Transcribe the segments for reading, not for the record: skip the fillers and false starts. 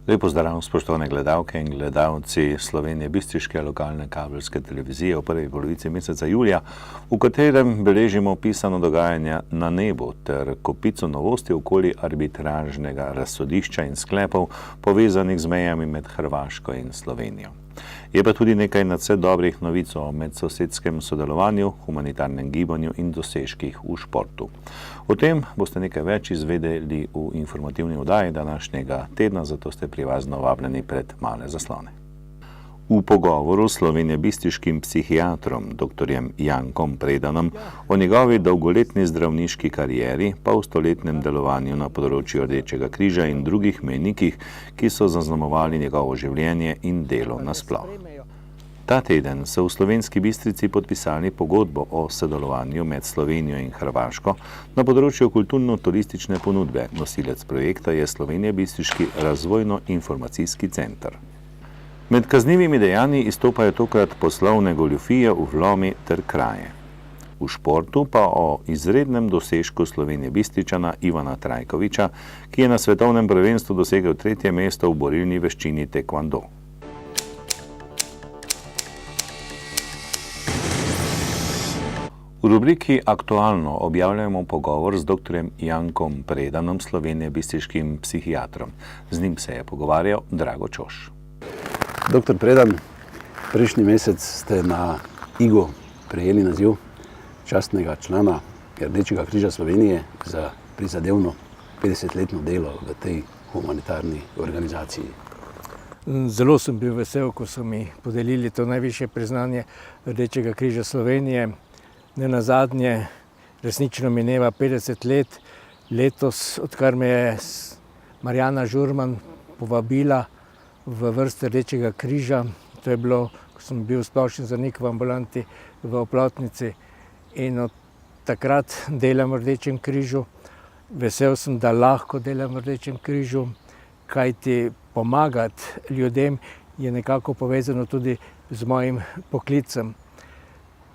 Lep pozdrav, spoštovane gledalke in gledalci Slovenije bistriške lokalne kabelske televizije v prvi polovici meseca julija, v katerem beležimo pisano dogajanje na nebu ter kopico novosti okoli arbitražnega razsodišča in sklepov povezanih z mejami med Hrvaško in Slovenijo. Je pa tudi nekaj nadvse dobrih novic o medsosedskem sodelovanju, humanitarnem gibanju in dosežkih v športu. O tem boste nekaj več izvedeli v informativni oddaji današnjega tedna, zato ste prijazno vabljeni pred male zaslone. V pogovoru s slovenjebistriškim psihiatrom dr. Jankom Predanom o njegovi dolgoletni zdravniški karieri pa v stoletnem delovanju na področju Rdečega križa in drugih mejnikih, ki so zaznamovali njegovo življenje in delo nasploh. Ta teden so v Slovenski Bistrici podpisali pogodbo o sodelovanju med Slovenijo in Hrvaško na področju kulturno-turistične ponudbe. Nosilec projekta je Slovenjebistriški razvojno-informacijski center. Med kaznivimi dejanji izstopajo tokrat poslovne goljufije, vlomi ter kraje. V športu pa o izrednem dosežku Slovenjebistričana Ivana Trajkoviča, ki je na svetovnem prvenstvu dosegel 3. mesto v borilni veščini taekwondo. V rubriki Aktualno objavljamo pogovor z dr. Jankom Predanom, slovenjebistriškim psihiatrom. Z njim se je pogovarjal Drago Čoš. Doktor Predan, prejšnji mesec ste na Igu prejeli naziv častnega člana Rdečega križa Slovenije za prizadevno 50-letno delo v tej humanitarni organizaciji. Zelo sem bil vesel, ko so mi podelili to najvišje priznanje Rdečega križa Slovenije. Nenazadnje resnično mineva 50 let, letos, odkar me je Marjana Žurman povabila v vrste Rdečega križa. To je bilo, ko sem bil splošni zdravnik v ambulanti v Oplotnici in od takrat delam v Rdečem križu. Vesel sem, da lahko delam v Rdečem križu, kajti pomagati ljudem je nekako povezano tudi z mojim poklicem.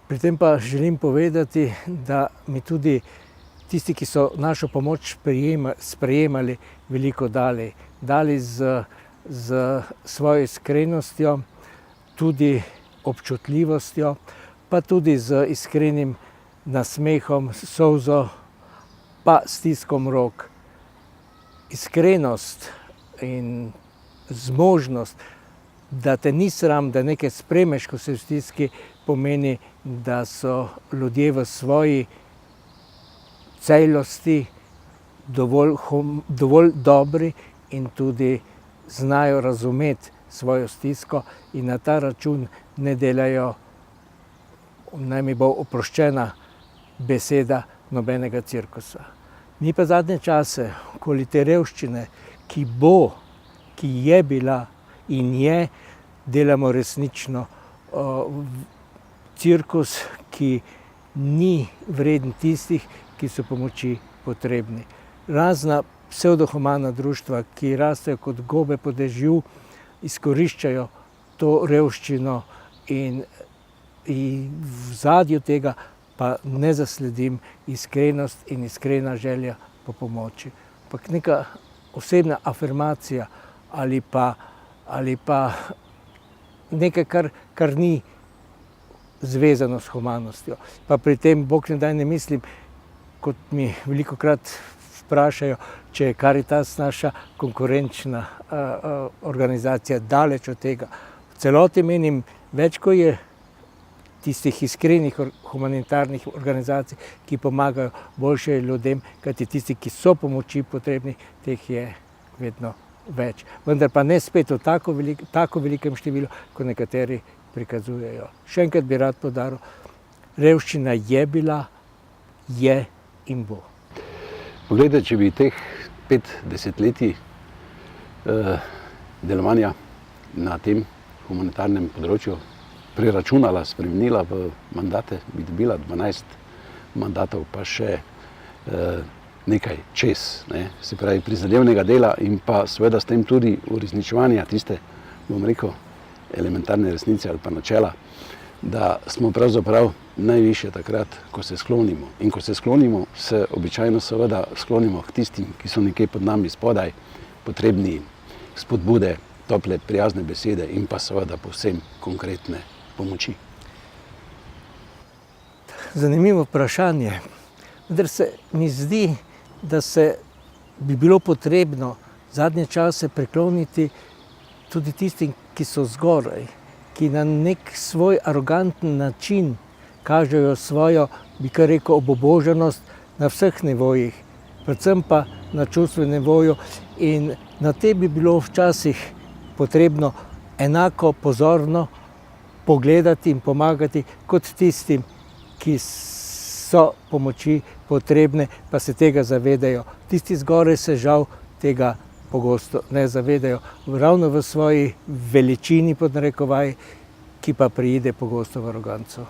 Pri tem pa želim povedati, da mi tudi tisti, ki so našo pomoč sprejemali, veliko dali. Dali z svojo iskrenostjo, tudi občutljivostjo, pa tudi z iskrenim nasmehom, solzo, pa stiskom rok. Iskrenost in zmožnost, da te ni sram, da nekaj spremeš, ko se v stiski, pomeni, da so ljudje v svoji celosti dovolj dobri in tudi znajo razumeti svojo stisko in na ta račun ne delajo, naj mi bo oproščena beseda, nobenega cirkusa. Mi pa zadnje čase, okoli te revščine, ki je bila in je, delamo resnično cirkus, ki ni vreden tistih, ki so pomoči potrebni. Razna psevdohumana društva, ki rastejo kot gobe po dežju, izkoriščajo to revščino in v zadju tega pa ne zasledim iskrenost in iskrena želja po pomoči. Ampak neka osebna afirmacija ali pa nekaj, kar ni zvezano s humanostjo. Pa pri tem, Bog ne daj, ne mislim, kot mi velikokrat vprašajo, če je Karitas naša konkurenčna organizacija, daleč od tega. V celoti menim, več ko je tistih iskrenih humanitarnih organizacij, ki pomagajo boljše ljudem, kajti tisti, ki so pomoči potrebni, teh je vedno več. Vendar pa ne spet v tako velikem številu, kot nekateri prikazujejo. Še enkrat bi rad poudaril, revščina je bila, je in bo. Poglejte, če bi teh 5 desetletij delovanja na tem humanitarnem področju preračunala, spremenila v mandate, bi dobila 12 mandatov, pa še nekaj čez, se pravi prizadevnega dela in pa seveda s tem tudi uresničevanja tiste, bom rekel, elementarne resnice ali pa načela, da smo pravzaprav najvišje takrat, ko se sklonimo. In ko se sklonimo, se običajno seveda sklonimo k tistim, ki so nekje pod nami spodaj, potrebni spodbude, tople, prijazne besede in pa seveda povsem konkretne pomoči. Zanimivo vprašanje. Vendar se mi zdi, da bi bilo potrebno zadnje čase prikloniti tudi tistim, ki so zgoraj, ki na nek svoj aroganten način kažejo svojo, bi kar rekel, obubožanost na vseh nivojih, predvsem pa na čustvenem nivoju, in na te bi bilo včasih potrebno enako pozorno pogledati in pomagati kot tistim, ki so pomoči potrebne, pa se tega zavedajo. Tisti zgoraj se žal tega pogosto ne zavedajo, ravno v svoji veličini, pod narekovaji, ki pa preide pogosto v aroganco.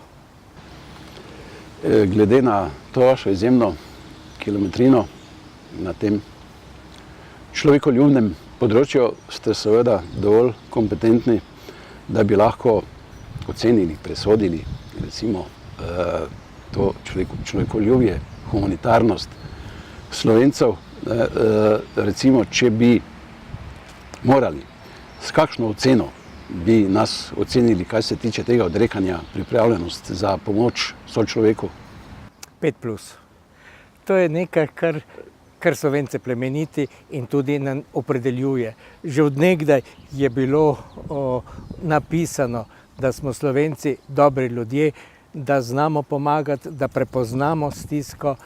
Glede na to vašo izjemno kilometrino na tem človekoljubnem področju ste seveda dovolj kompetentni, da bi lahko ocenili, presodili recimo to človekoljubje, humanitarnost Slovencev. Recimo, če bi morali, s kakšno oceno bi nas ocenili, kaj se tiče tega odrekanja, pripravljenost za pomoč sočloveku? 5+. To je nekaj, kar Slovence plemeniti in tudi nam opredeljuje. Že od nekdaj je bilo napisano, da smo Slovenci dobri ljudje, da znamo pomagati, da prepoznamo stisko.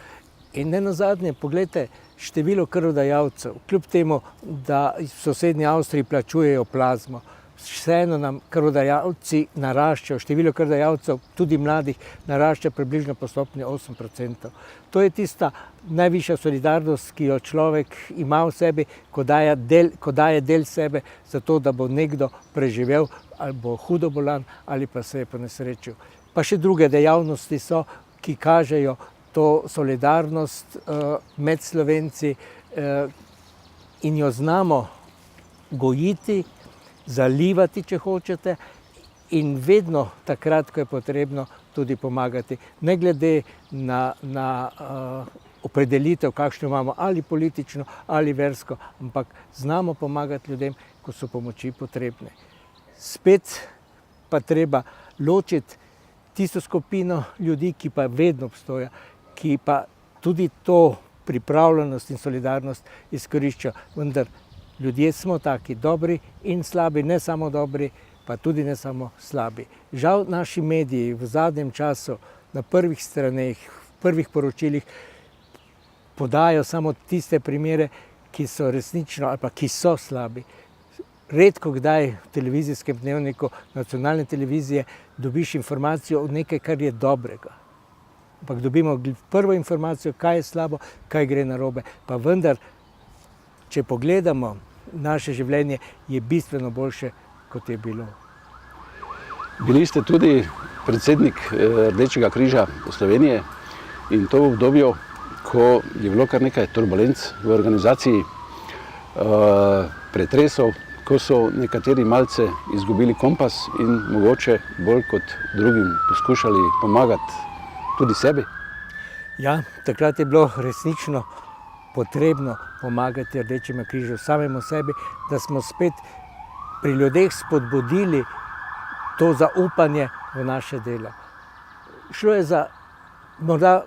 In ne nazadnje, poglejte, število krvodajalcev, kljub temu, da v sosednji Avstriji plačujejo plazmo, vseeno nam krvodajalci naraščajo, število krvodajalcev, tudi mladih, narašča približno po stopnji 8%. To je tista najvišja solidarnost, ki jo človek ima v sebi, ko daje del sebe, zato da bo nekdo preživel ali bo hudo bolan ali pa se je ponesrečil. Pa še druge dejavnosti so, ki kažejo to solidarnost med Slovenci in jo znamo gojiti, zalivati, če hočete, in vedno takrat, ko je potrebno, tudi pomagati. Ne glede na opredelitev, kakšno imamo, ali politično, ali versko, ampak znamo pomagati ljudem, ko so pomoči potrebne. Spet pa treba ločiti tisto skupino ljudi, ki pa vedno obstoja, ki pa tudi to pripravljenost in solidarnost izkorišča. Vendar ljudje smo taki, dobri in slabi, ne samo dobri, pa tudi ne samo slabi. Žal naši mediji v zadnjem času na prvih straneh, v prvih poročilih podajo samo tiste primere, ki so resnično ali pa ki so slabi. Redko kdaj v televizijskem dnevniku nacionalne televizije dobiš informacijo o nekaj, kar je dobrega. Ampak dobimo prvo informacijo, kaj je slabo, kaj gre narobe. Pa vendar, če pogledamo naše življenje, je bistveno boljše, kot je bilo. Bili ste tudi predsednik Rdečega križa Slovenije in to v obdobju, ko je bilo kar nekaj turbulenc v organizaciji, pretresov, ko so nekateri malce izgubili kompas in mogoče bolj kot drugim poskušali pomagati tudi sebi. Ja, takrat je bilo resnično potrebno pomagati Rdečemu križu, samemu sebi, da smo spet pri ljudeh spodbudili to zaupanje v naše delo. Šlo je za, morda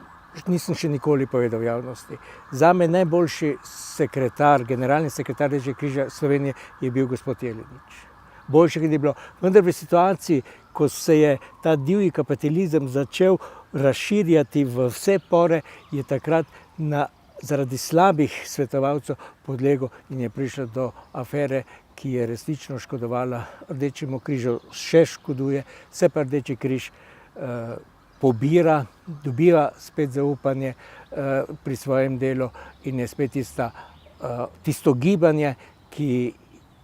nisem še nikoli povedal v javnosti, zame najboljši sekretar, generalni sekretar Rdečega križa Slovenije je bil gospod Jelenič. Boljše, kot je bilo. Vendar v situaciji, ko se je ta divji kapitalizem začel razširjati v vse pore, je takrat zaradi slabih svetovalcev podlegel in je prišlo do afere, ki je resnično škodovala Rdečemu križu, še škoduje, se pa Rdeči križ pobira, dobiva spet zaupanje pri svojem delu in je spet tisto gibanje, ki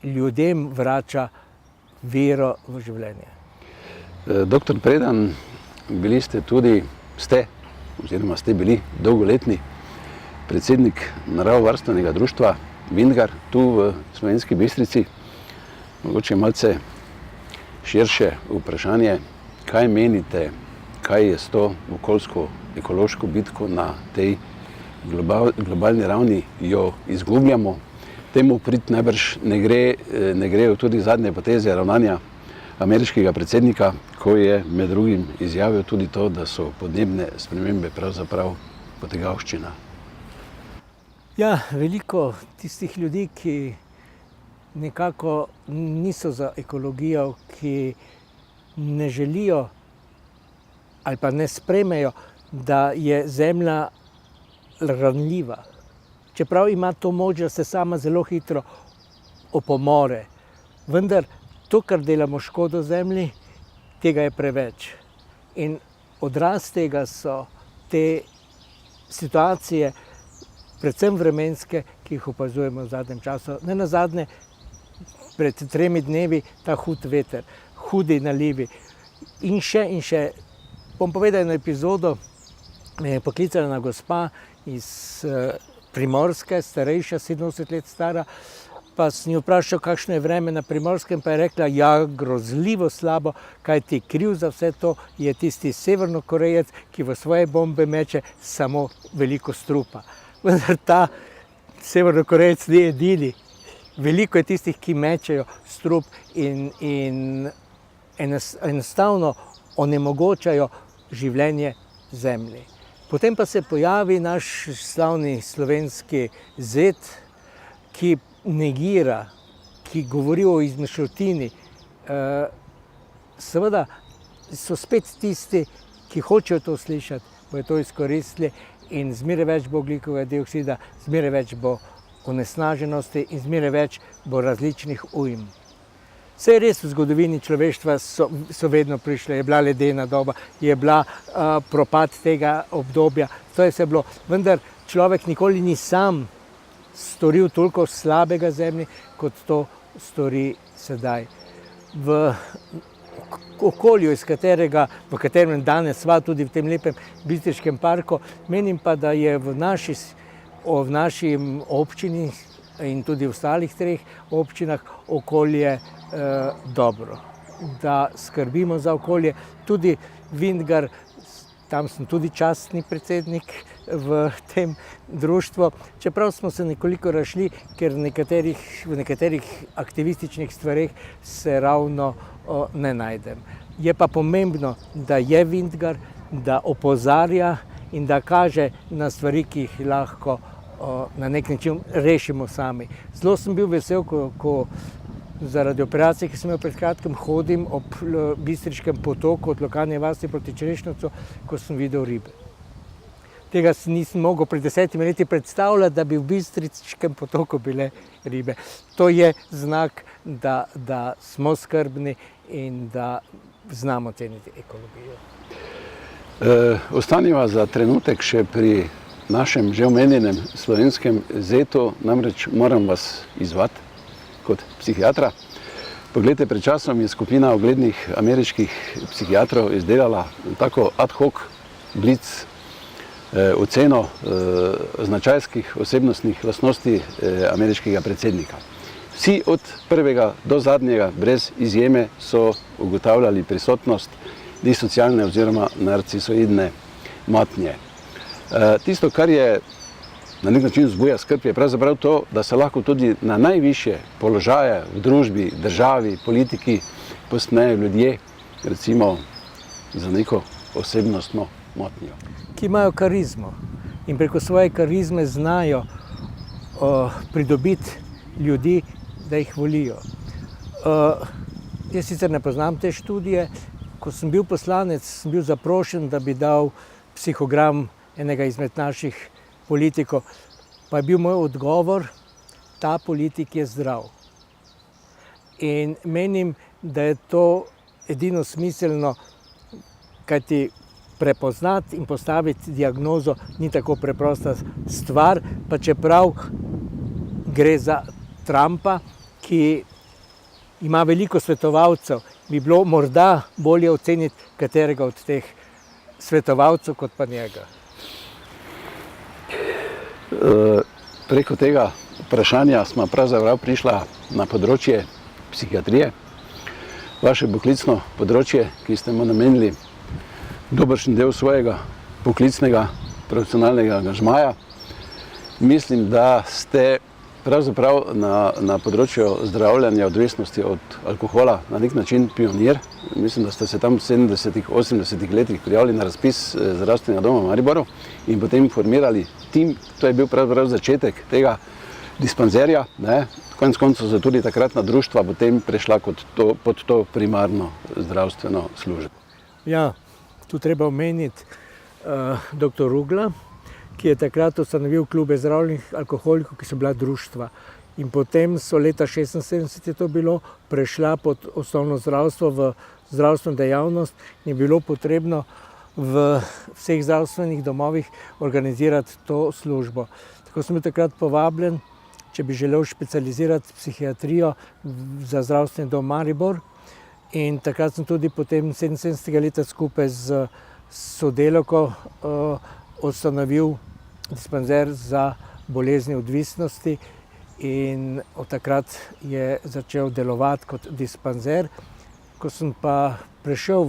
ljudem vrača vero v življenje. Doktor Predan, ste bili dolgoletni predsednik naravovarstvenega društva Vintgar tu v Slovenski Bistrici. Mogoče malce širše vprašanje, kaj menite, kaj je s to okoljsko-ekološko bitko na tej globalni ravni, jo izgubljamo, temu prid najbrž ne grejo tudi zadnje poteze ravnanja ameriškega predsednika, ko je med drugim izjavil tudi to, da so podnebne spremembe pravzaprav potegavščina. Ja, veliko tistih ljudi, ki nekako niso za ekologijo, ki ne želijo ali pa ne sprejmejo, da je zemlja ranljiva. Čeprav ima to moč, da se sama zelo hitro opomore. Vendar to, kar delamo škodo zemlji, tega je preveč. In odraz tega so te situacije, predvsem vremenske, ki jih opazujemo v zadnjem času. Nenazadnje, pred 3 dnevi ta hud veter, hudi nalivi in še. Bom povedal eno epizodo, me je poklicala ena gospa iz Primorske, starejša, 87 let stara, pa sem jo vprašal, kakšno je vreme na Primorskem, pa je rekla, ja, grozljivo slabo, kajti kriv za vse to je tisti Severnokorejec, ki v svoje bombe meče samo veliko strupa. Vendar ta Severnokorejec ni edini. Veliko je tistih, ki mečejo strup in enostavno onemogočajo življenje zemlji. Potem pa se pojavi naš slavni slovenski zet, ki negira, ki govori o izmišljotini. Seveda so spet tisti, ki hočejo to slišati, bojo to izkoristili in zmeraj več bo ogljikovega dioksida, zmeraj več bo onesnaženosti in zmeraj več bo različnih ujm. Vse je res, v zgodovini človeštva so vedno prišle, je bila ledena doba, je bila propad tega obdobja, to je vse bilo. Vendar človek nikoli ni sam storil toliko slabega zemlji, kot to stori sedaj. V okolju, v katerem danes sva, tudi v tem lepem Bistriškem parku, menim pa, da je v naši občini in tudi v ostalih 3 občinah okolje dobro, da skrbimo za okolje. Tudi Vintgar, tam sem tudi častni predsednik v tem društvu, čeprav smo se nekoliko razšli, ker v nekaterih aktivističnih stvareh se ravno ne najdem. Je pa pomembno, da je Vintgar, da opozarja in da kaže na stvari, ki jih lahko na nek način rešimo sami. Zelo sem bil vesel, ko zaradi operacije, ki sem imel pred kratkim, hodim ob Bistriškem potoku od lokalne vasi proti Črešnjevcu, ko sem videl ribe. Tega si nisem mogel pred 10 leti predstavljati, da bi v Bistriškem potoku bile ribe. To je znak, da smo skrbni in da znamo ceniti ekologijo. Ostaniva za trenutek še pri našem že omenjenem slovenskem zetu, namreč moram vas izzvati kot psihiatra. Poglejte, pred časom je skupina uglednih ameriških psihiatrov izdelala tako ad hoc blic oceno značajskih osebnostnih lastnosti ameriškega predsednika. Vsi od prvega do zadnjega, brez izjeme, so ugotavljali prisotnost disocialne oziroma narcisoidne motnje. Tisto, kar je na nek način vzbuja skrb, je pravzaprav to, da se lahko tudi na najvišje položaje v družbi, državi, politiki povzpnejo ljudje, recimo za neko osebnostno motnjo. Ki imajo karizmo in preko svoje karizme znajo pridobiti ljudi, da jih volijo. Jaz sicer ne poznam te študije. Ko sem bil poslanec, sem bil zaprošen, da bi dal psihogram enega izmed naših politikov, pa je bil moj odgovor, ta politik je zdrav. In menim, da je to edino smiselno, kajti prepoznati in postaviti diagnozo ni tako preprosta stvar, pa čeprav gre za Trumpa, ki ima veliko svetovalcev, bi bilo morda bolje oceniti katerega od teh svetovalcev kot pa njega. Preko tega vprašanja smo pravzaprav prišla na področje psihiatrije. Vaše poklicno področje, ki ste mu namenili dobršen del svojega poklicnega profesionalnega angažmaja. Mislim, da ste pravzaprav na področju zdravljenja odvisnosti od alkohola na nek način pionir. Mislim, da ste se tam v 70-ih, 80-ih letih prijavili na razpis zdravstvenega doma v Mariboru in potem formirali tim. To je bil pravzaprav začetek tega dispanzerja. Konec koncev so tudi takratna društva potem prešla pod to primarno zdravstveno službo. Ja, tu treba omeniti dr. Rugla, ki je takrat ustanovil klube zdravljenih alkoholikov, ki so bila društva. In potem so leta 1976 je to bilo, prešla pod osnovno zdravstvo v zdravstveno dejavnost in je bilo potrebno v vseh zdravstvenih domovih organizirati to službo. Tako sem bil takrat povabljen, če bi želel specializirati psihiatrijo za zdravstveni dom Maribor. In takrat sem tudi potem 77. leta skupaj z sodelavko ustanovil dispanzer za bolezni odvisnosti in od takrat je začel delovati kot dispanzer. Ko sem pa prišel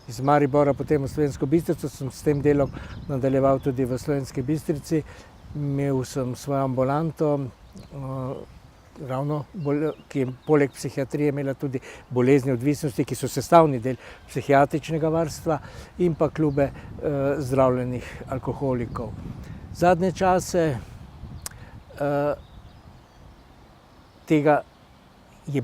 iz Maribora potem v Slovensko Bistrico, sem s tem delom nadaljeval tudi v Slovenski Bistrici. Imel sem svojo ambulanto, ki je poleg psihiatrije imela tudi bolezni odvisnosti, ki so sestavni del psihiatričnega varstva, in pa klube zdravljenih alkoholikov. Zadnje čase tega je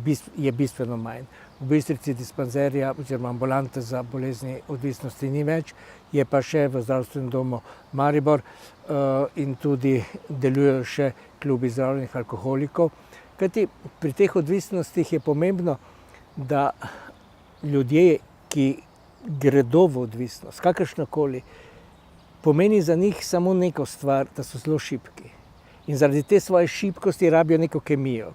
bistveno manj. V Bistrici dispanzerja oziroma ambulante za bolezni odvisnosti ni več, je pa še v zdravstvenem domu Maribor in tudi delujejo še klubi zdravljenih alkoholikov. Kajti pri teh odvisnostih je pomembno, da ljudje, ki gredo v odvisnost, kakršnakoli, pomeni za njih samo neko stvar, da so zelo šibki. In zaradi te svoje šibkosti rabijo neko kemijo.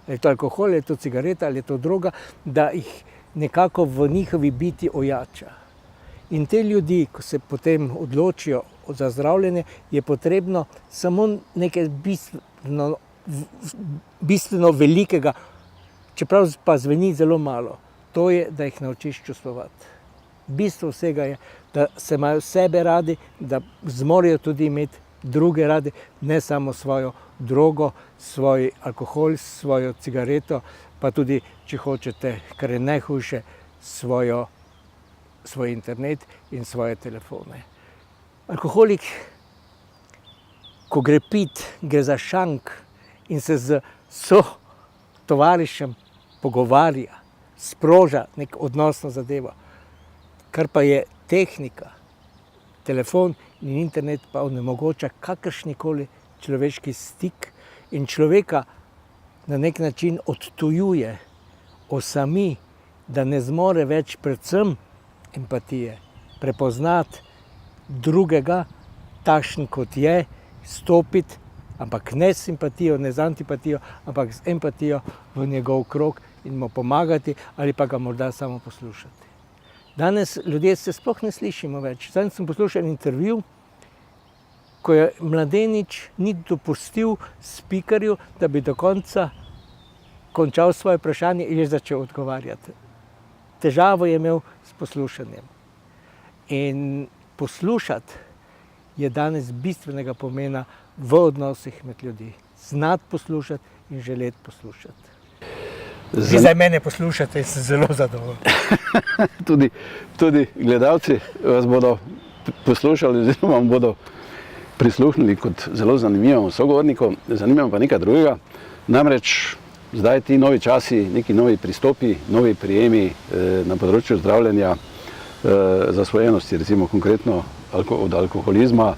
Ali je to alkohol, ali je to cigareta, ali je to droga, da jih nekako v njihovi biti ojača. In te ljudi, ko se potem odločijo za zdravljenje, je potrebno samo nekaj bistveno velikega, čeprav pa zveni zelo malo. To je, da jih naučiš čustvovati. Bistvo vsega je, da se imajo sebe radi, da zmorejo tudi imeti druge radi, ne samo svojo drogo, svoj alkohol, svojo cigareto, pa tudi, če hočete, kar je najhujše, svoj internet in svoje telefone. Alkoholik, ko gre pit, gre za šank in se z tovarišem pogovarja, sproža nek odnosno zadevo, kar pa je tehnika, telefon in internet pa onemogoča kakršnikoli človeški stik in človeka na nek način odtujuje, osami, da ne zmore več predvsem empatije, prepoznati drugega takšen, kot je, stopiti, ampak ne s simpatijo, ne z antipatijo, ampak z empatijo v njegov krog in mu pomagati ali pa ga morda samo poslušati. Danes ljudje se sploh ne slišimo več. Zadnjič sem poslušal intervju, ko je mladenič ni dopustil spikerju, da bi do konca končal svoje vprašanje in je začel odgovarjati. Težavo je imel s poslušanjem. In poslušati je danes bistvenega pomena v odnosih med ljudi. Znati poslušati in želeti poslušati. Vi zdaj mene poslušate in sem zelo zadovoljen. Tudi gledalci vas bodo poslušali oziroma vam bodo prisluhnili kot zelo zanimivemu sogovorniku. Zanima me pa nekaj drugega. Namreč zdaj ti novi časi, neki novi pristopi, novi prijemi na področju zdravljenja zasvojenosti, recimo konkretno od alkoholizma,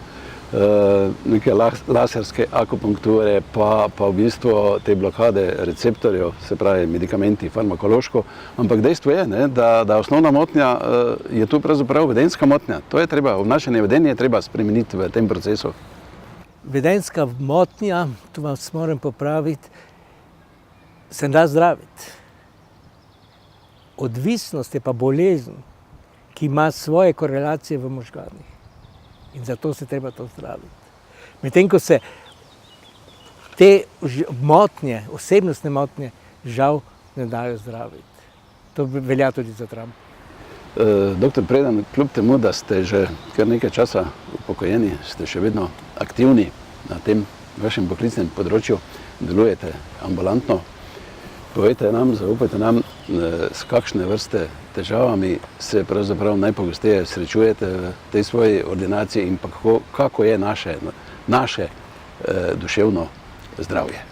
neke laserske akupunkture, pa v bistvu te blokade receptorjev, se pravi medikamenti, farmakološko. Ampak dejstvo je, da osnovna motnja je tu pravzaprav vedenjska motnja. To je treba, obnašanje vedenja je treba spremeniti v tem procesu. Vedenjska motnja, tu vas moram popraviti, se da zdraviti. Odvisnost je pa bolezen, ki ima svoje korelacije v možganih. In zato se treba to zdraviti. Medtem ko se te motnje, osebnostne motnje, žal ne dajo zdraviti. To velja tudi za Trump. Doktor Predan, kljub temu, da ste že kar nekaj časa upokojeni, ste še vedno aktivni na tem vašem poklicnem področju. delujete ambulantno. Povejte nam, zaupajte nam, s kakšne vrste težavami se pravzaprav najpogosteje srečujete v tej svoji ordinaciji in pa kako je naše duševno zdravje.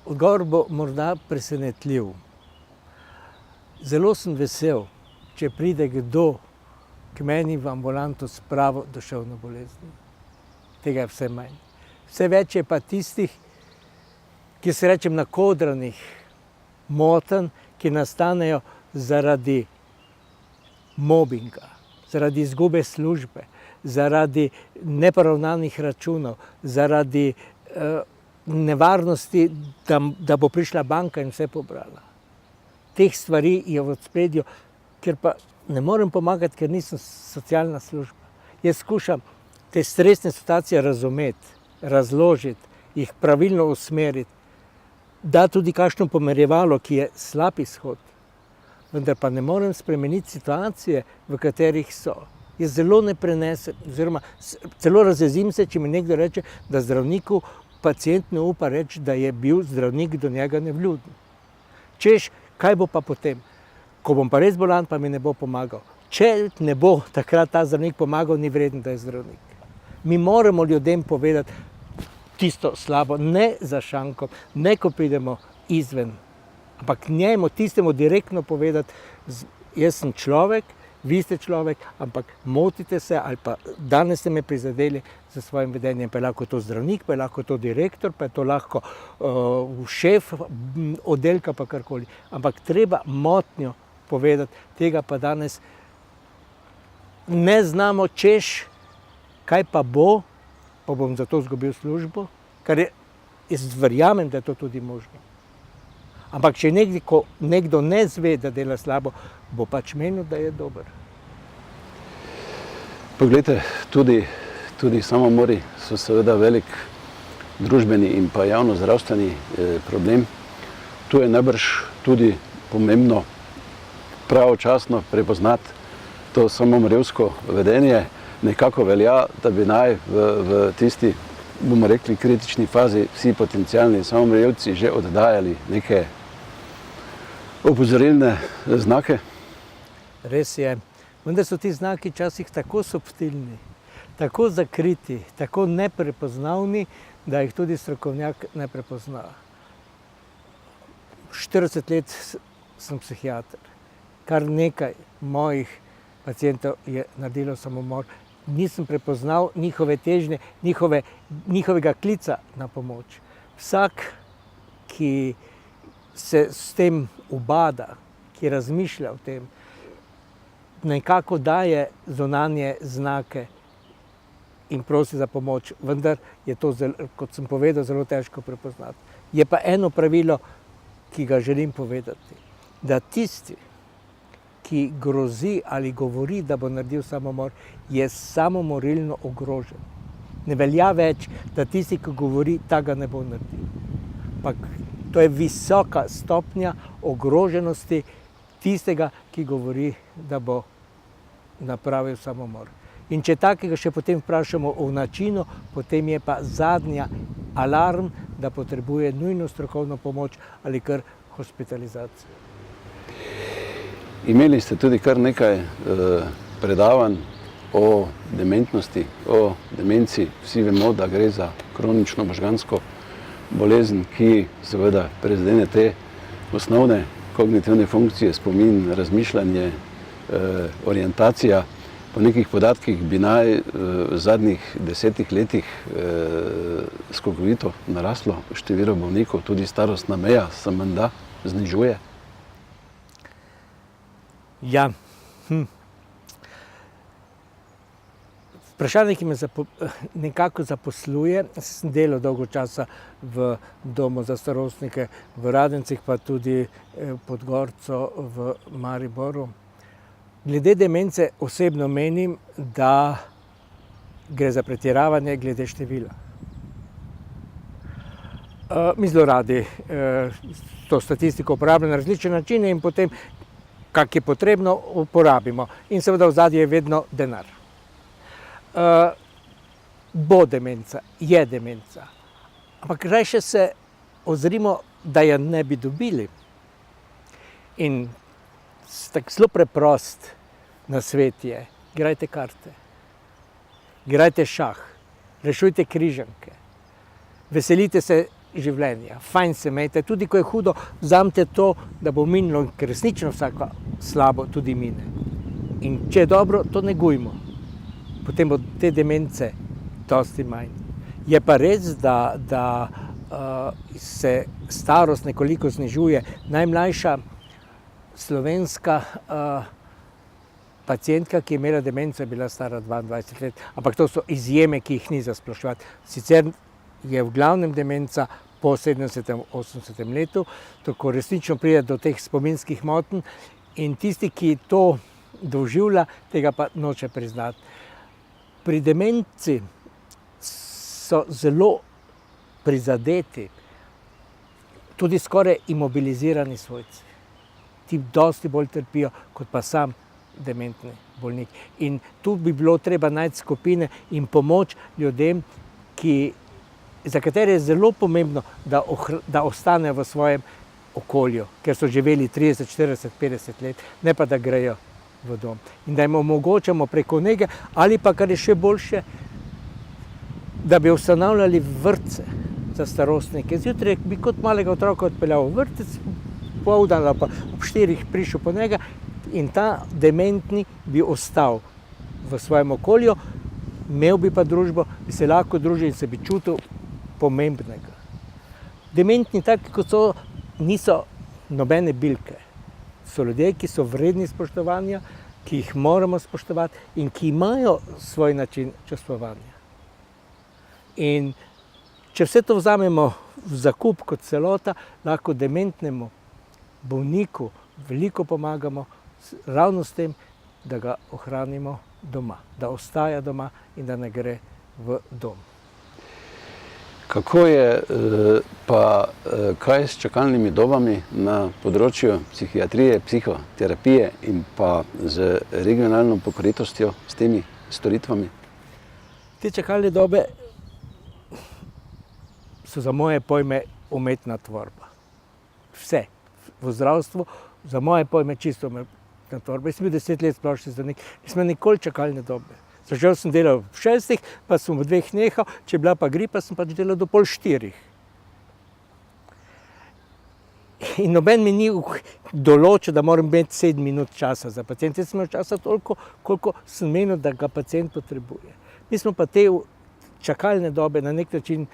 Odgovor bo morda presenetljiv. Zelo sem vesel, če pride kdo k meni v ambulanto s pravo duševno boleznijo. Tega je vse manj. Vse več je pa tistih, ki se rečem nakodranih motenj, ki nastanejo zaradi mobinga, zaradi izgube službe, zaradi neporavnanih računov, zaradi nevarnosti, da bo prišla banka in vse pobrala. Teh stvari je v ospredju, ker pa ne morem pomagati, ker nisem socialna služba. Jaz skušam te stresne situacije razumeti, razložiti, jih pravilno usmeriti, da tudi kakšno pomerjevalo, ki je slab izhod, vendar pa ne morem spremeniti situacije, v katerih so. Jaz zelo ne prenesem, oziroma celo razjezim se, če mi nekdo reče, da zdravniku pacient ne upa reči, da je bil zdravnik do njega nevljuden. Češ, kaj bo pa potem? Ko bom pa res bolan, pa mi ne bo pomagal. Če ne bo takrat ta zdravnik pomagal, ni vreden, da je zdravnik. Mi moramo ljudem povedati tisto slabo, ne za šankom, ne ko pridemo izven, ampak njemu, tistemu direktno povedati, jaz sem človek, vi ste človek, ampak motite se ali pa danes ste me prizadeli za svojim vedenjem, pa je lahko to zdravnik, pa je lahko to direktor, pa je to lahko šef oddelka, pa karkoli. Ampak treba motnjo povedati, tega pa danes ne znamo, češ, kaj pa bo, pa bom zato izgubil službo, kar jaz verjamem, da je to tudi možno. Ampak če nekdo ne zve, da dela slabo, bo pač menil, da je dober. Poglejte, tudi samomori so seveda velik družbeni in pa javnozdravstveni problem. Tu je najbrž tudi pomembno pravočasno prepoznati to samomorevsko vedenje. Nekako velja, da bi naj v tisti, bomo rekli, kritični fazi vsi potencialni samomorevci že oddajali neke opozorilne znake. Res je. Vendar so ti znaki včasih tako subtilni, tako zakriti, tako neprepoznavni, da jih tudi strokovnjak ne prepozna. 40 let sem psihiater. Kar nekaj mojih pacientov je naredilo samomor. Nisem prepoznal njihove težnje, njihovega klica na pomoč. Vsak, ki se s tem ubada, ki razmišlja o tem, nekako daje zunanje znake in prosi za pomoč, vendar je to, kot sem povedal, zelo težko prepoznati. Je pa eno pravilo, ki ga želim povedati, da tisti, ki grozi ali govori, da bo naredil samomor, je samomorilno ogrožen. Ne velja več, da tisti, ki govori, tega ne bo naredil. Ampak to je visoka stopnja ogroženosti tistega, ki govori, da bo napravil samomor. In če takega še potem vprašamo o načinu, potem je pa zadnja alarm, da potrebuje nujno strokovno pomoč ali kar hospitalizacijo. Imeli ste tudi kar nekaj predavanj o dementnosti, o demenci. Vsi vemo, da gre za kronično možgansko bolezen, ki seveda prizadene te osnovne kognitivne funkcije, spomin, razmišljanje, orientacija. Po nekih podatkih bi naj v zadnjih 10 letih skokovito naraslo število bolnikov, tudi starostna meja se menda znižuje. Ja. Vprašanje, ki me nekako zaposluje, sem delal dolgo časa v domu za starostnike v Radencih, pa tudi pod Gorco v Mariboru. Glede demence osebno menim, da gre za pretiravanje glede števila. Mi zelo radi to statistiko uporabljamo na različne načine in potem, kak je potrebno, uporabimo. In seveda v zadnji je vedno denar. Bo demenca, je demenca. Ampak rajše se ozrimo, da je ne bi dobili. In tako zelo preprost nasvet je, igrajte karte, igrajte šah, rešujte križanke, veselite se življenja, fajn se imejte, tudi ko je hudo, vzamite to, da bo minilo, ker resnično vsako slabo tudi mine. In če je dobro, to negujmo. Potem bo te demence dosti manj. Je pa res, da se starost nekoliko znižuje. Najmlajša slovenska pacientka, ki je imela demenco, je bila stara 22 let, ampak to so izjeme, ki jih ni za sploševati. Sicer je v glavnem demenca po 70-80 letu, tako resnično pride do teh spominskih motenj in tisti, ki to doživlja, tega pa noče priznati. Pri demenci so zelo prizadeti tudi skoraj imobilizirani svojci. Ti dosti bolj trpijo kot pa sam dementni bolnik. In tu bi bilo treba najti skupine in pomoč ljudem, za katere je zelo pomembno, da ostanejo v svojem okolju, ker so živeli 30, 40, 50 let, ne pa da grejo v dom. In da jim omogočamo preko nege, ali pa, kar je še boljše, da bi ustanavljali vrtce za starostnike. Zjutraj bi kot malega otroka odpeljal v vrtec, poldan ali pa ob 4 prišel po njega in ta dementni bi ostal v svojem okolju, imel bi pa družbo, bi se lahko družil in se bi čutil pomembnega. Dementni, taki kot so, niso nobene bilke. So ljudje, ki so vredni spoštovanja, ki jih moramo spoštovati in ki imajo svoj način čustvovanja. In če vse to vzamemo v zakup kot celota, lahko dementnemu bolniku veliko pomagamo ravno s tem, da ga ohranimo doma, da ostaja doma in da ne gre v dom. Kako je kaj s čakalnimi dobami na področju psihiatrije, psihoterapije in pa z regionalno pokritostjo s temi storitvami? Te čakalne dobe so za moje pojme umetna tvorba. Vse v zdravstvu, za moje pojme čisto umetna tvorba. Jaz sem bil 10 let splošni zdravnik, nisem imel nikoli čakalne dobe. Začel sem delal v 6, pa sem v 2 nehal, če je bila pa gripa, sem pač delal do 3:30. In noben mi ni določil, da moram imeti 7 minut časa za pacienta. Jaz sem imel časa toliko, koliko sem menil, da ga pacient potrebuje. Mi smo pa te čakalne dobe na nek način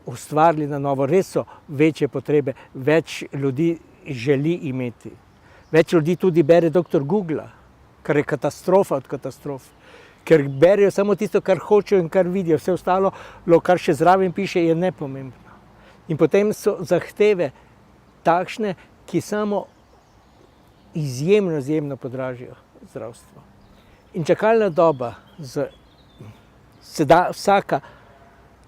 ustvarili na novo. Res so večje potrebe, več ljudi želi imeti. Več ljudi tudi bere doktor Googla, kar je katastrofa od katastrof. Ker berejo samo tisto, kar hočejo in kar vidijo. Vse ostalo, kar še zraven piše, je nepomembno. In potem so zahteve takšne, ki samo izjemno podražijo zdravstvo. In čakalna doba se da vsaka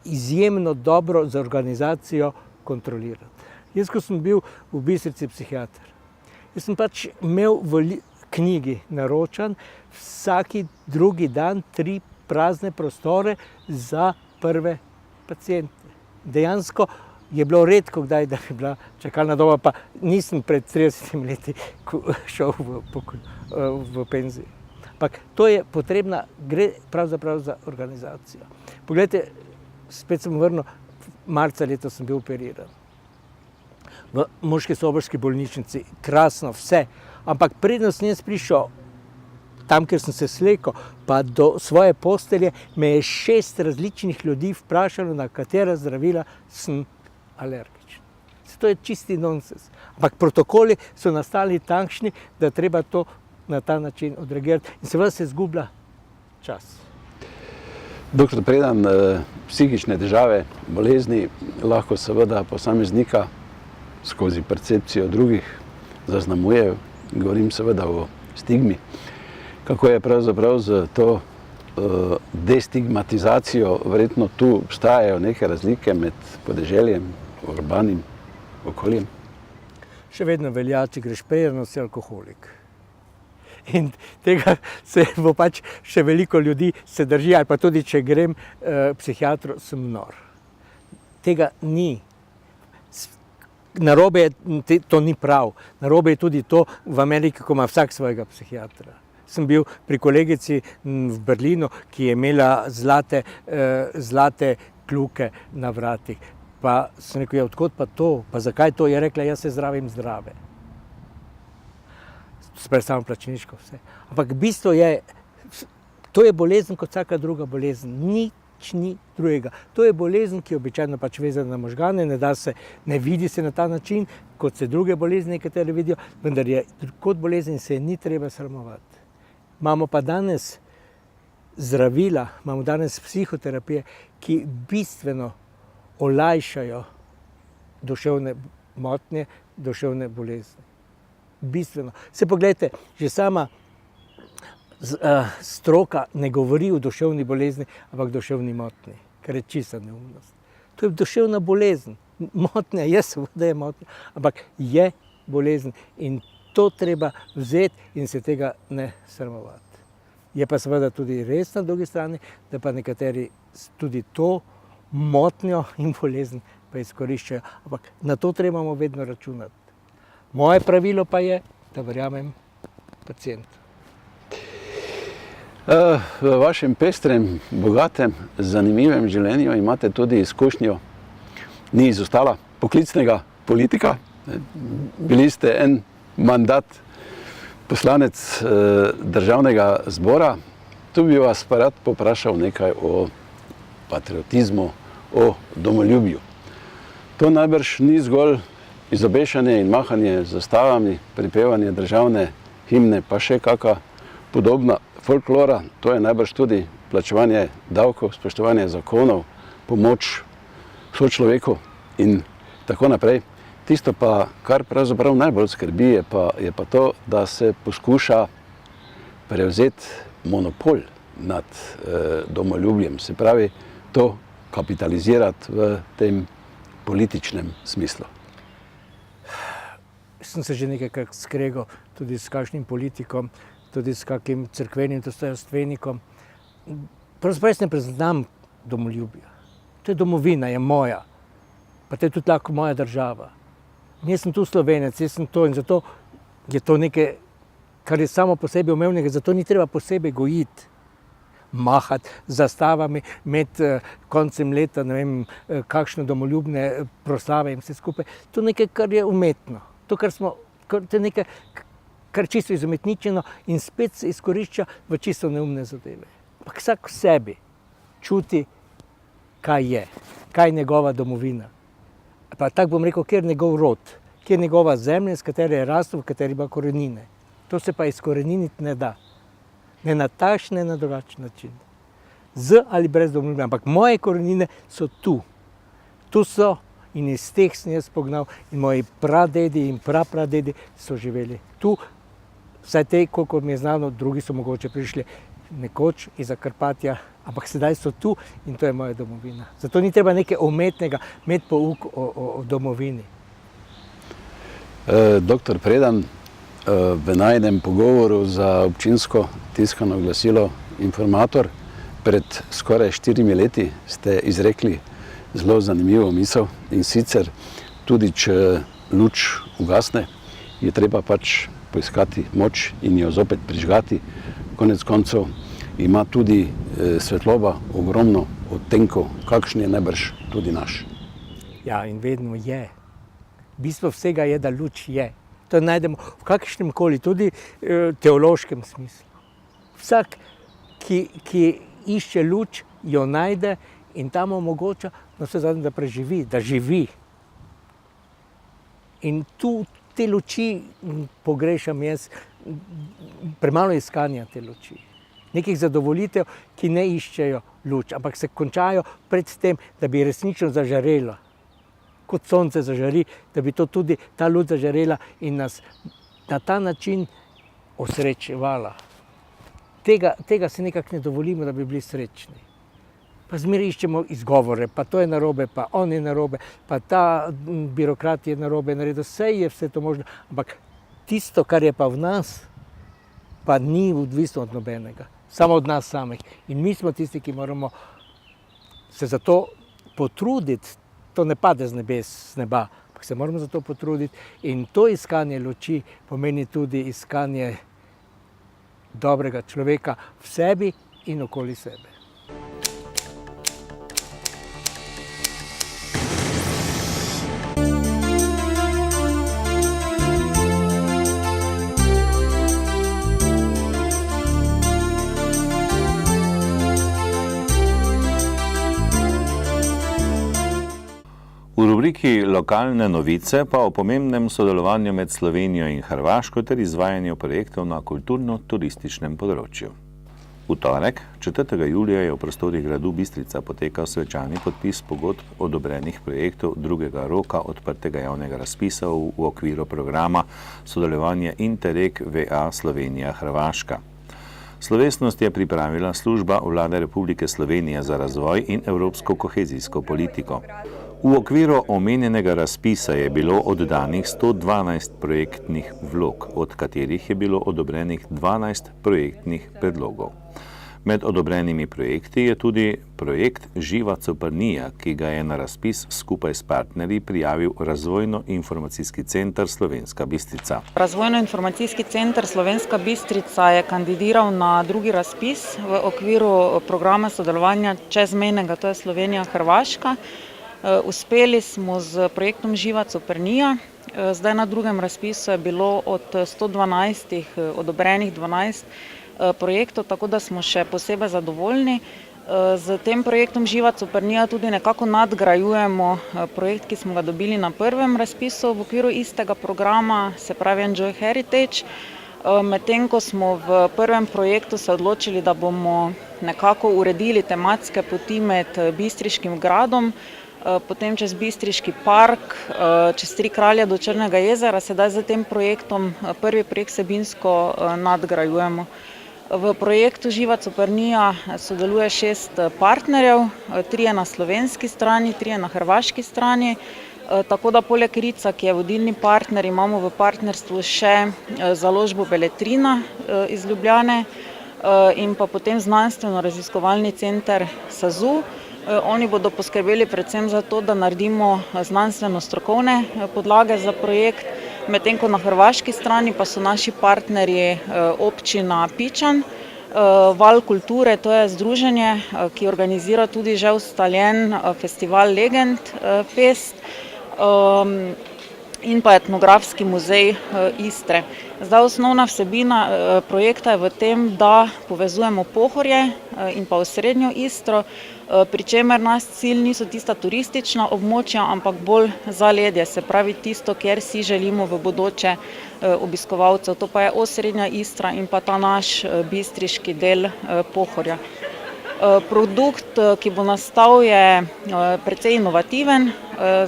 izjemno dobro z organizacijo kontrolirati. Jaz, ko sem bil v Bistrici psihiater, jaz sem pač imel v knjigi naročan vsaki drugi dan 3 prazne prostore za prve paciente. Dejansko je bilo redko kdaj, da bi bila čakalna doba, pa nisem pred 30 leti šel v penzijo. Ampak to je potrebna, gre pravzaprav za organizacijo. Poglejte, spet sem vrnil, marca letos sem bil operiran. V Murski Soboški bolnišnici, krasno, vse. Ampak preden sem jaz prišel tam, kjer sem se slekel, pa do svoje postelje, me je 6 različnih ljudi vprašalo, na katera zdravila sem alergičen. To je čisti nonsens. Ampak protokoli so nastali takšni, da treba to na ta način odreagirati in seveda se izgublja čas. Doktor Predan, psihične težave, bolezni lahko seveda posameznika skozi percepcijo drugih zaznamujejo. Govorim seveda o stigmi. Kako je pravzaprav z to destigmatizacijo? Verjetno tu obstajajo neke razlike med podeželjem, urbanim okoljem. Še vedno velja, če greš prejeno, si alkoholik. In tega se bo pač še veliko ljudi se drži, ali pa tudi, če grem psihiatru, sem nor. Tega ni. S narobe je, to ni prav. Narobe je tudi to v Ameriki, ko ima vsak svojega psihiatra. Sem bil pri kolegici v Berlinu, ki je imela zlate kljuke na vratih. Pa sem rekel, ja, odkot pa to? Pa zakaj to? Je rekla, jaz se zdravim zdrave. Sprej samo plačniško vse. Ampak bistvo je, to je bolezen kot vsaka druga bolezen. Nič ni drugega. To je bolezen, ki je običajno pač vezana na možgane, ne vidi se na ta način, kot se druge bolezni nekatere vidijo, vendar je kot bolezen se je ni treba sramovati. Imamo pa danes zdravila, imamo danes psihoterapije, ki bistveno olajšajo duševne motnje, duševne bolezni. Bistveno. Se pogledajte, že sama stroka ne govori o duševni bolezni, ampak duševni motnji, kar je čista neumnost. To je duševna bolezen. Motnja je, seveda je motnja, ampak je bolezen in to treba vzeti in se tega ne sramovati. Je pa seveda tudi res na drugi strani, da pa nekateri tudi to motnjo in bolezen pa izkoriščajo, ampak na to trebamo vedno računati. Moje pravilo pa je, da verjamem pacientu. V vašem pestrem, bogatem, zanimivem življenju imate tudi izkušnjo, ni izostala, poklicnega politika. Bili ste en mandat poslanec državnega zbora. Tu bi vas pa rad poprašal nekaj o patriotizmu, o domoljubju. To najbrž ni zgolj izobešanje in mahanje z zastavami, pripevanje državne himne, pa še kakšna podobna folklora. To je najbrž tudi plačevanje davkov, spoštovanje zakonov, pomoč sočloveku in tako naprej. Tisto pa, kar pravzaprav najbolj skrbi, je pa to, da se poskuša prevzeti monopol nad domoljubjem, se pravi to kapitalizirati v tem političnem smislu. Sem se že nekajkrat skregal tudi s kakšnim politikom, tudi s kakšnim cerkvenim dostojanstvenikom. Pravzaprav jaz ne priznam domoljubja. To je domovina, je moja. Pa to je tudi lahko moja država. Jaz sem tu Slovenec, jaz sem to in zato je to nekaj, kar je samo po sebi umevnega, zato ni treba posebej gojiti, mahati z zastavami, imeti koncem leta, ne vem, kakšne domoljubne proslave in vse skupaj. To je nekaj, kar je umetno. To je nekaj, kar je čisto izumetničeno in spet se izkorišča v čisto neumne zadeve. Ampak vsak v sebi čuti, kaj je njegova domovina. Pa tako bom rekel, kjer je njegov rod, kjer je njegova zemlja, s katere je rastel, v kateri ima korenine. To se pa izkoreniniti ne da. Ne na takšen, ne na drugačen način. Z ali brez domoljubja. Ampak moje korenine so tu. Tu so in iz teh sem jaz pognal in moji pradedi in prapradedi so živeli tu. Vsaj te, koliko mi je znano, drugi so mogoče prišli nekoč iz Zakarpatja, ampak sedaj so tu in to je moja domovina. Zato ni treba nekaj umetnega imeti pouk o domovini. Doktor Predan, v najinem pogovoru za občinsko tiskano glasilo Informator pred skoraj 4 leti ste izrekli zelo zanimivo misel in sicer tudi, če luč ugasne, je treba pač poiskati moč in jo zopet prižgati. Konec koncev ima tudi svetloba ogromno odtenkov, kakšen je najbrž tudi naš. Ja, in vedno je. Bistvo vsega je, da luč je. To najdemo v kakšnem koli, tudi teološkem smislu. Vsak, ki išče luč, jo najde in tam omogoča, zadnje, da preživi, da živi. In tu te luči pogrešam jaz, premalo iskanja te luči. Nekih zadovoljitev, ki ne iščejo luč, ampak se končajo pred tem, da bi resnično zažarelo. Kot sonce zažari, da bi to tudi ta luč zažarela in nas na ta način osrečevala. Tega si nekako ne dovolimo, da bi bili srečni. Pa zmeraj iščemo izgovore, pa to je narobe, pa on je narobe, pa ta birokrat je narobe naredil, vse to možno, ampak tisto, kar je pa v nas, pa ni odvisno od nobenega, samo od nas samih. In mi smo tisti, ki moramo se za to potruditi, to ne pade z nebes, z neba, ampak se moramo za to potruditi in to iskanje luči pomeni tudi iskanje dobrega človeka v sebi in okoli sebe. V rubriki Lokalne novice pa o pomembnem sodelovanju med Slovenijo in Hrvaško ter izvajanju projektov na kulturno-turističnem področju. V torek, 4. julija, je v prostorih gradu Bistrica potekal svečani podpis pogodb odobrenih projektov drugega roka odprtega javnega razpisa v okviru programa sodelovanja Interreg VA Slovenija-Hrvaška. Slovesnost je pripravila služba Vlade Republike Slovenije za razvoj in evropsko kohezijsko politiko. V okviru omenjenega razpisa je bilo oddanih 112 projektnih vlog, od katerih je bilo odobrenih 12 projektnih predlogov. Med odobrenimi projekti je tudi projekt Živa Coprnija, ki ga je na razpis skupaj s partnerji prijavil Razvojno-informacijski center Slovenska Bistrica. Razvojno-informacijski center Slovenska Bistrica je kandidiral na drugi razpis v okviru programa sodelovanja čezmejnega, to je Slovenija-Hrvaška. Uspeli smo z projektom Živa Coprnija. Zdaj na drugem razpisu je bilo od 112 odobrenih 12 projektov, tako da smo še posebej zadovoljni. Z tem projektom Živa Coprnija tudi nekako nadgrajujemo projekt, ki smo ga dobili na prvem razpisu v okviru istega programa, se pravi Enjoy Heritage. Medtem ko smo v prvem projektu se odločili, da bomo nekako uredili tematske poti med Bistriškim gradom, potem čez Bistriški park, čez Tri kralje do Črnega jezera, sedaj z tem projektom prvi projekt vsebinsko nadgrajujemo. V projektu Živa Coprnija sodeluje 6 partnerjev, 3 na slovenski strani, 3 na hrvaški strani, tako da poleg Rica, ki je vodilni partner, imamo v partnerstvu še založbo Beletrina iz Ljubljane in pa potem znanstveno-raziskovalni center SAZU. Oni bodo poskrbeli predvsem za to, da naredimo znanstveno-strokovne podlage za projekt, medtem ko na hrvaški strani pa so naši partnerji občina Pičan, Val kulture, to je združenje, ki organizira tudi že ustaljen festival Legend Fest in pa etnografski muzej Istre. Zdaj osnovna vsebina projekta je v tem, da povezujemo Pohorje in pa osrednjo Istro, pri čemer naš cilj niso tista turistična območja, ampak bolj zaledje, se pravi tisto, kjer si želimo v bodoče obiskovalcev. To pa je osrednja Istra in pa ta naš bistriški del Pohorja. Produkt, ki bo nastal, je precej inovativen,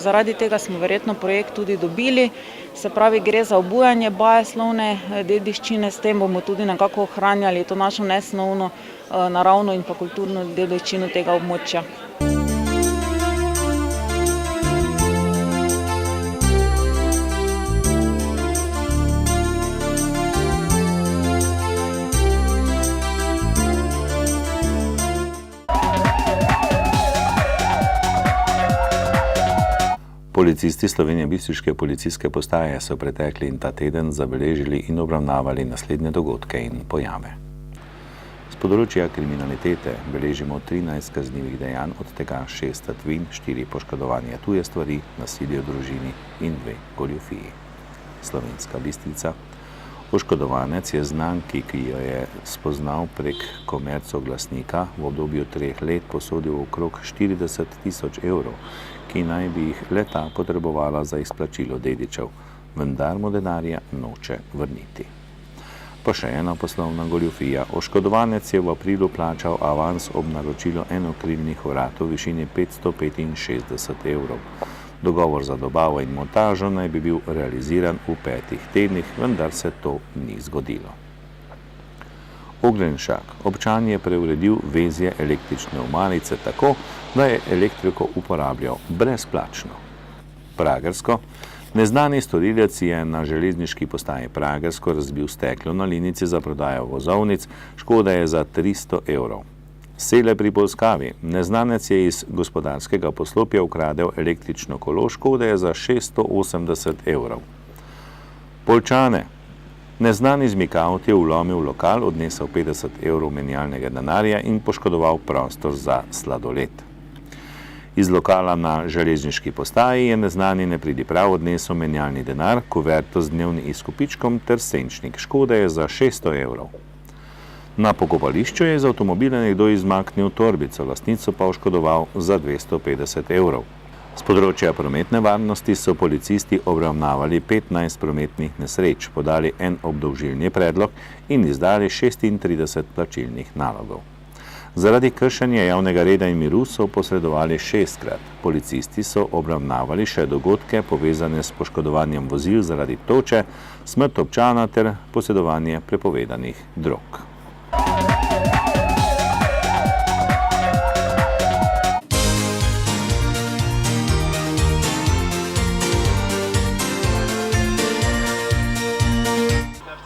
zaradi tega smo verjetno projekt tudi dobili. Se pravi, gre za obujanje bajeslovne dediščine, s tem bomo tudi nekako ohranjali to našo nesnovno naravno in pa kulturno dediščino tega območja. Policisti Slovenije Bistriške policijske postaje so pretekli in ta teden zabeležili in obravnavali naslednje dogodke in pojave. Z področja kriminalitete beležimo 13 kaznivih dejanj, od tega 6 tatvin, 4 poškodovanja tuje stvari, nasilje v družini in 2 goljufiji. Slovenska Bistrica. Oškodovanec je znanki, ki jo je spoznal prek komercoglasnika, v obdobju 3 let posodil okrog 40 000 evrov, ki naj bi jih le-ta potrebovala za izplačilo dedičev, vendar mu denarja noče vrniti. Pa še ena poslovna goljufija. Oškodovanec je v aprilu plačal avans ob naročilu enokrilnih vratov v višini 565 evrov. Dogovor za dobavo in montažo naj bi bil realiziran v 5 tednih, vendar se to ni zgodilo. Oglenšak. Občan je preuredil vezje električne omarice tako, da je elektriko uporabljal brezplačno. Pragersko. Neznani storilec je na železniški postaji Pragersko razbil steklo na linici za prodajo vozovnic, škoda je za 300 evrov. Sele pri Polskavi. Neznanec je iz gospodarskega poslopja ukradel električno kolo, škode je za 680 evrov. Poljčane. Neznan izmikavt je vlomil v lokal, odnesel 50 evrov menjalnega denarja in poškodoval prostor za sladoled. Iz lokala na železniški postaji je neznani nepridiprav odnesel menjalni denar, kuverto z dnevnim izkupičkom ter senčnik. Škoda je za 600 evrov. Na pokopališču je iz avtomobila nekdo izmaknil torbico, lastnico pa oškodoval za 250 evrov. Z področja prometne varnosti so policisti obravnavali 15 prometnih nesreč, podali en obdolžilni predlog in izdali 36 plačilnih nalogov. Zaradi kršenja javnega reda in miru so posredovali 6-krat. Policisti so obravnavali še dogodke povezane s poškodovanjem vozil zaradi toče, smrt občana ter posedovanje prepovedanih drog.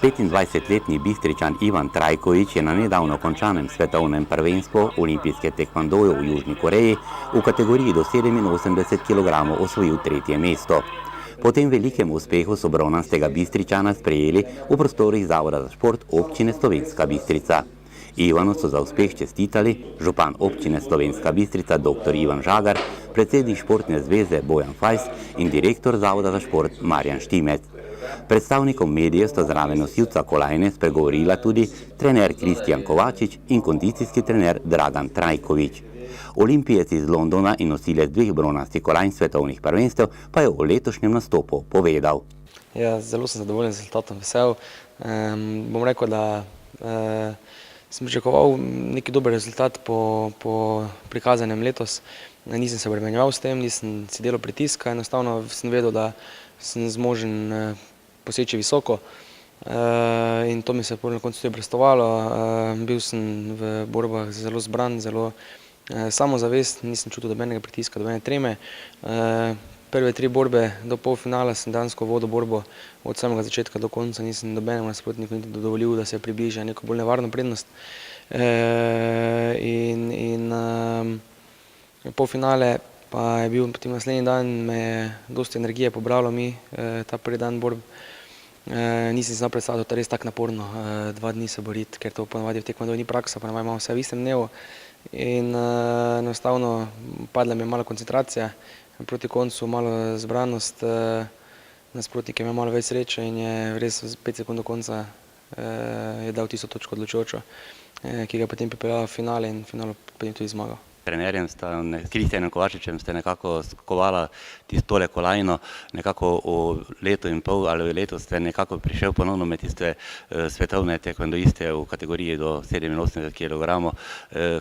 Petindvajsetletni Bistričan Ivan Trajković je na nedavno končanem svetovnem prvenstvu olimpijske tekvandoje v Južni Koreji v kategoriji do 87 kg osvojil 3. mesto. Po tem velikem uspehu so bronastega Bistričana sprejeli v prostorih Zavoda za šport občine Slovenska Bistrica. Ivanu so za uspeh čestitali župan občine Slovenska Bistrica dr. Ivan Žagar, predsednik športne zveze Bojan Fajs in direktor Zavoda za šport Marjan Štimec. Predstavnikom medijev sta zraven nosilca kolajne spregovorila tudi trener Kristjan Kovačič in kondicijski trener Dragan Trajković. Olimpijec iz Londona in nosilec 2 bronastih kolajn svetovnih prvenstev pa je o letošnjem nastopu povedal. Ja, zelo sem zadovoljen z rezultatom, vesel. Bom rekel, da sem pričakoval neki dober rezultat po prikazanem letos. Nisem se obremenjeval s tem, nisem si delal pritiska, enostavno sem vedel, da sem zmožen poseči visoko in to mi se je na koncu tudi obrestovalo. Bil sem v borbah zelo zbran, zelo samozavest, nisem čutil dobenega pritiska, dobene treme. Prve 3 borbe do polfinala sem dejansko vodil borbo od samega začetka do konca, nisem dobenemu nasprotniku niti dovolil, da se približa neko bolj nevarno prednost. In polfinale pa je bil potem naslednji dan, me je dosti energije pobralo ta prvi dan borb. Nisem si znal predstavljati, da je res tako naporno 2 dni se boriti, ker to ponavadi v tekvandoju ni praksa, ponavadi imamo vse v istem dnevu. In enostavno padla mi je malo koncentracija, proti koncu malo zbranost, nasprotnik je imel malo več sreče in je res 5 sekund do konca je dal tisto točko odločujočo, ki ga je potem pripeljala v finale in v finalu potem tudi zmagal. Trenerjem Kristjanom Kovačičem ste nekako skovala tole kolajno, nekako v leto in pol ali v leto ste nekako prišel ponovno med tiste svetovne tekvandoiste v kategoriji do 87 kg.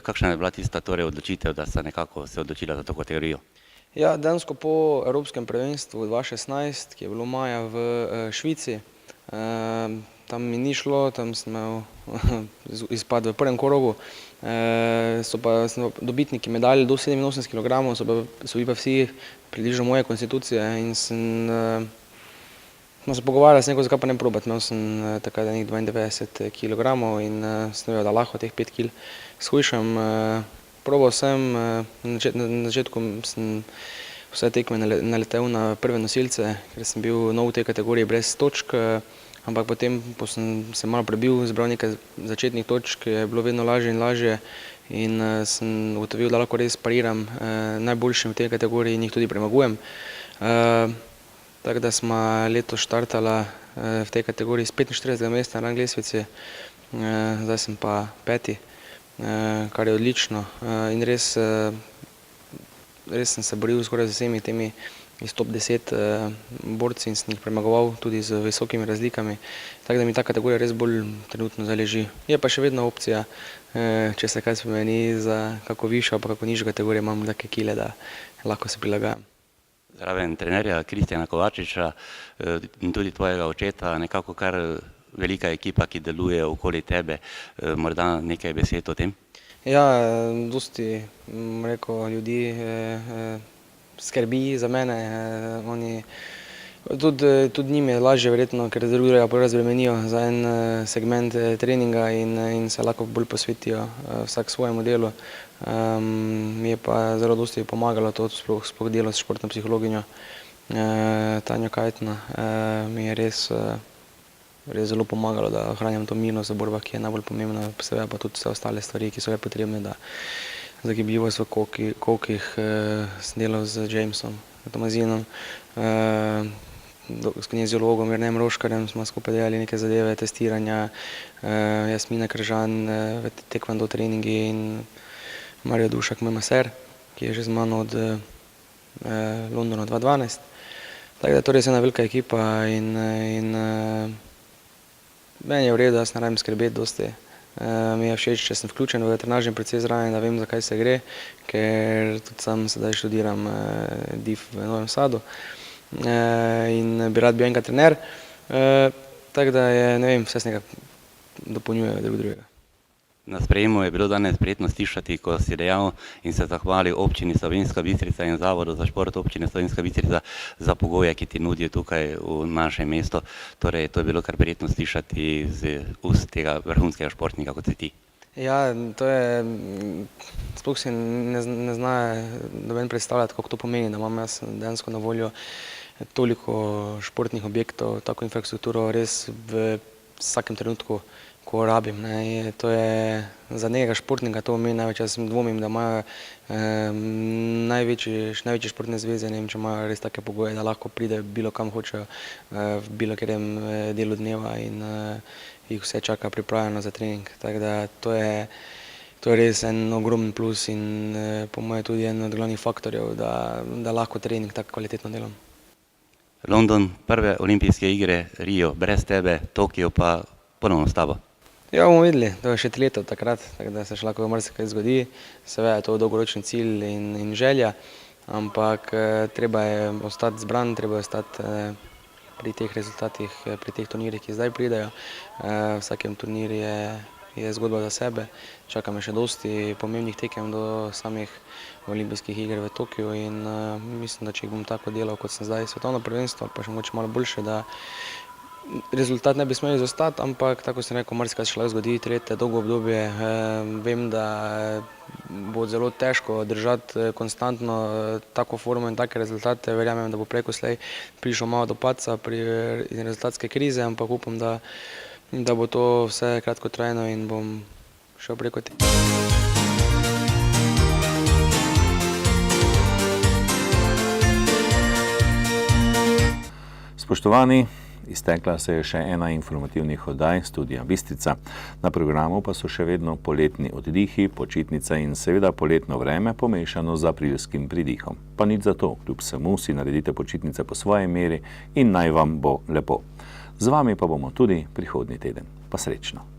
Kakšna je bila tista odločitev, da sta nekako se odločila za to kategorijo? Ja, dejansko po Evropskem prvenstvu 2016, ki je bilo maja v Švici, tam mi ni šlo, tam sem imel izpad v prvem krogu. So pa dobitniki medalj do 87 kg, so bili pa vsi približno moje konstitucije in smo se pogovarjali s neko, zakaj pa ne probati. Imel sem takrat 92 kg in sem vedel, da lahko teh 5 kg shujšam. Probal sem, na začetku sem vse tekme naletel na prve nosilce, ker sem bil nov v tej kategoriji brez točk, ampak potem, ko sem se malo prebil, zbral nekaj začetnih točk, je bilo vedno lažje in lažje in sem ugotovil, da lahko res pariram najboljšim v tej kategoriji in jih tudi premagujem. Tako da smo letos štartala v tej kategoriji z 45. mesta na rang lestvici, zdaj sem pa 5., kar je odlično in res sem se boril skoraj z vsemi temi iz top 10 borci in sem jih premagoval tudi z visokimi razlikami, tako da mi ta kategorija res bolj trenutno zaleži. Je pa še vedno opcija, če se kaj spremeni za kako višjo pa kako nižjo kategorijo, imam take kile, da lahko se prilagajam. Zraven trenerja Kristjana Kovačiča in tudi tvojega očeta, nekako kar velika ekipa, ki deluje okoli tebe, morda nekaj besed o tem? Ja, dosti ljudi skrbi za mene, oni Tudi njim je lažje verjetno, ker drugega razbremenijo za en segment treninga in se lahko bolj posvetijo vsak svojemu delu. Mi je pa zelo dosti pomagalo to sploh delo s športno psihologinjo Tanjo Kajtna. Mi je res zelo pomagalo, da ohranjam to mirnost v borbah, ki je najbolj pomembna, seveda pa tudi vse ostale stvari, ki so potrebne, da za gibljivost v kokih sem delal z Jamesom Tomazinom, s kineziologom Jernejem Roškarjem smo skupaj delali neke zadeve, testiranja, Jasmina Kržan, taekwondo treningi in Mario Dušak, moj maser, ki je že z mano od Londona 2012. Tako da je to res ena velika ekipa in meni je v redu, da se ne rabim skrbeti dosti. Mi je všeč, če sem vključen v trenažni proces zraven, da vem, za kaj se gre, ker tudi sam sedaj študiram DIF v Novem Sadu in bi rad bil enkrat trener. Tako da je, ne vem, vse se nekako dopolnjuje drug drugega. Na sprejemu je bilo danes prijetno slišati, ko si dejal in se zahvalil občini Slovenska Bistrica in Zavodu za šport občine Slovenska Bistrica za pogoje, ki ti nudijo tukaj v našem mestu. Torej, to je bilo kar prijetno slišati z ust tega vrhunskega športnika, kot si ti. Ja, to je, sploh si ne zna noben predstavljati, kako to pomeni, da imam jaz dejansko na voljo toliko športnih objektov, tako infrastrukturo res v vsakem trenutku, ko rabim. To je za nekega športnika, to pomeni največ. Jaz dvomim, da imajo največje športne zveze, ne vem, če imajo res take pogoje, da lahko pridejo bilo kam hočejo v bilo katerem delu dneva in jih vse čaka pripravljeno za trening. Tako da to je res en ogromen plus in po mojem tudi en od glavnih faktorjev, da lahko trening tako kvalitetno delam. London, prve olimpijske igre, Rio brez tebe, Tokio pa ponovno s tabo. Ja, bomo videli, to je še 3 leta od takrat, tako da se še lahko marsikaj zgodi. Seveda je to dolgoročni cilj in želja, ampak treba je ostati zbran, treba je ostati pri teh rezultatih, pri teh turnirjih, ki zdaj pridejo. Vsakem turnir je zgodba za sebe, čaka me še dosti pomembnih tekem do samih olimpijskih iger v Tokiu in mislim, da če bom tako delal, kot sem zdaj svetovno prvenstvo, pa še mogoče malo boljše, da rezultat ne bi smel izostati, ampak tako sem rekel, marsikaj se še lahko zgodi, 3 leta, dolgo obdobje. Vem, da bo zelo težko držati konstantno tako formo in take rezultate. Verjamem, da bo prej ko slej prišlo malo do padca in rezultatske krize, ampak upam, da bo to vse kratkotrajno in bom šel preko tega. Spoštovani, iztekla se je še ena informativnih oddaj Studia Bistrica. Na programu pa so še vedno poletni oddihi, počitnice in seveda poletno vreme pomešano z aprilskim pridihom. Pa nič za to, kljub vsemu si naredite počitnice po svoji meri in naj vam bo lepo. Z vami pa bomo tudi prihodnji teden. Pa srečno!